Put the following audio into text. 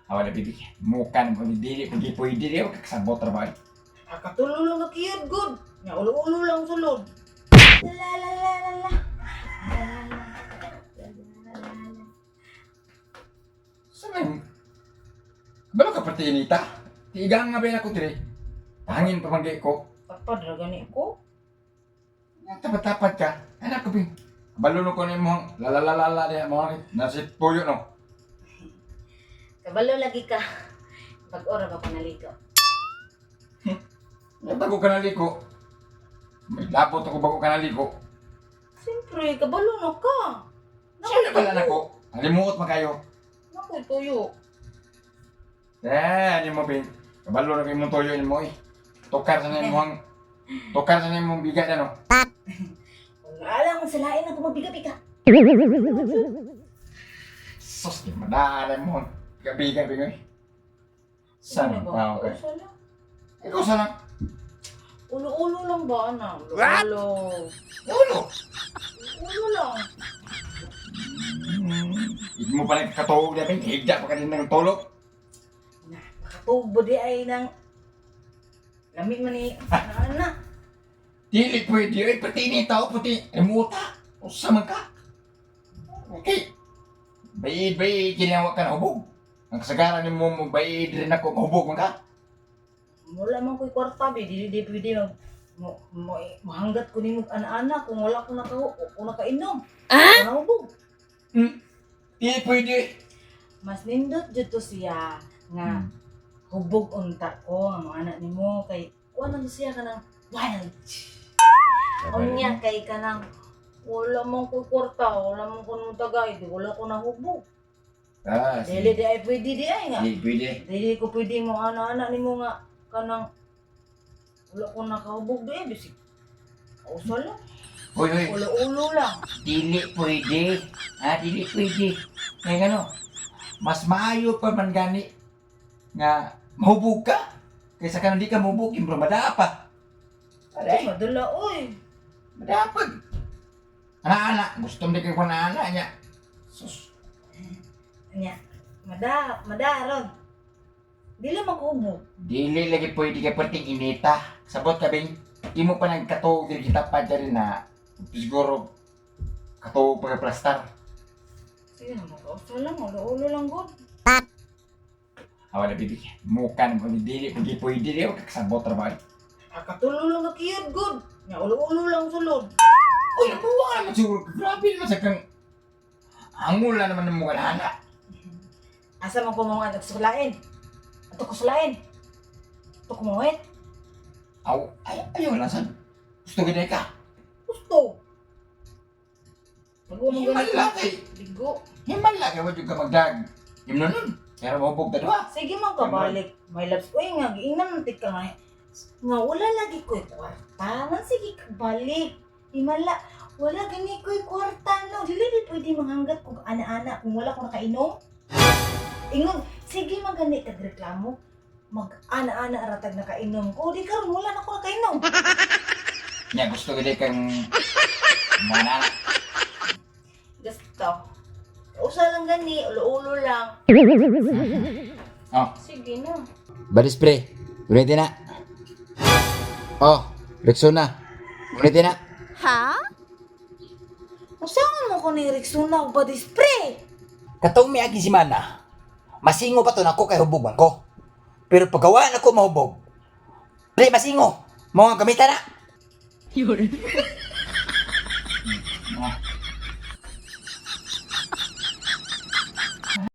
Awala bibi, mukan mo dili pwede di ako kakasabot trabaho. Akatulo lang na kiyod, good. Nga ulo-ulo lang sulod. La la la la la. Sabi, balo ka pati inita? Tigang nga ba ako tiri? Hangin pa manggay ko. Apa dragani ko? Tapat-tapat ka. Anak ko ping. Balo no ko ni mo lalalalala niya mo nasi puyo no. Kabalo lagi ka. Pag-ora ka panaligo. Bago ka naliko. May labot ako bago ka naliko. Siyempre, kabalo na ka. Siyempre pala na ko. Alimuot man kayo. Naku, tuyo. Ano mo ping. Kabalo na kayo mong toyo ni mo eh. Tukar sa na mong tukar sa na mong bigat ano. Kung alam mo sa lain ako mabiga-biga. Sus, di madaalan mo. Gabi-gabi ko eh. Saan? Ah, okay. Usa lang. Ikaw saan lang? Ulo-ulo lang ba, anak? Ulo. Ulo! Ulo lang. Hindi mo pa nagkatuog na ping. Higda pa ka din ng tulog. Na, makatubo di ay nang lamig man ni anak. Dili pwede eh. Pati ni tao, pati emuta. Usa man ka. Okay. Bayid, ginawa ka na hubog. Ang kasagaran ni mo, bayid rin ako, mahubog man ka. Wala man ko'y kwarta, be. Di pwede mahanggat ko ni mo anak-anak kung wala ko nakainom. Ah? Nahubog. Dili pwede. Mas nindot dyan to siya nga hubog unta ko ang mga anak ni mo kay wala na siya ka ng wild. Unya kay ka ng wala mong ko'y kwarta, wala mong kunong tagay, di wala ko nahubog. Ah, Dili di ay pwede di ay nga. Dili pwede. Dili ko pwede mo anak-anak ni mo nga kanang wala ko nakahubog di ay bisig. Kausa lang. Uy, Ulo-ulo lang. dili pwede. Dili pwede. Kaya ano, mas maayo pa man gani nga mahubog ka. Kaysa ka hindi ka mahubog, imbro madapa. Ay, madala oy. Madapag. Anak-anak, gusto mo di kayo anak niya. Sus. Nya. Madaron. Dili maghubog. Dili lagi pwede ka perting inita. Sabot ka bing, di mo pa nagkatuog dili kita pa dyan na siguro katuog pa plastar. Sige naman, kausa lang. Ulo-ulo lang good. Awala bibi, mukan mo dili pwede di ako kakasabot trabaho. Akatulo lang na kiyod good. Nga ulo-ulo lang sulod. Uy, nabuwa naman siguro. Grabe naman sa kang angula naman ng mga anak. Asa man ko mga nagsulain? Ato ko sulain. Ato ko mawit. Ayaw lang saan. Gusto gina ka. Gusto. Bago mo Himal ganito. lang kay. Ligo. Himal lang kay. Wala ka magdag. Himno nun. Pero mabog ka doon. Sige man ka balik. My loves. Uy nga, giingnan natin ka nga. Nga wala lagi ko'y kwarta. Nga sige ka balik. Himala. Wala gani ko'y kwarta. No, dili di pwede manghanggat kung ana-ana kung wala ko nakainom. Ingon, sige man gani kagreklamo. Mag-ana-ana aratag nakainom ko. Di karon wala na ko nakainom. Nya gusto gina kang mga anak. Gusto. Usa lang gani, ulo-ulo lang. Oh. Sige na. Body spray. Ulitin na. Oh. Rexona. Ulitin na. Ha? Usahan mo ko ni Rexona o body spray? Katong may agi si Mana. Masingo pa to na ako kay hubog man ko. Pero pagkawaan ako mahubog. Pre, masingo. Mga gamitan na. Yun.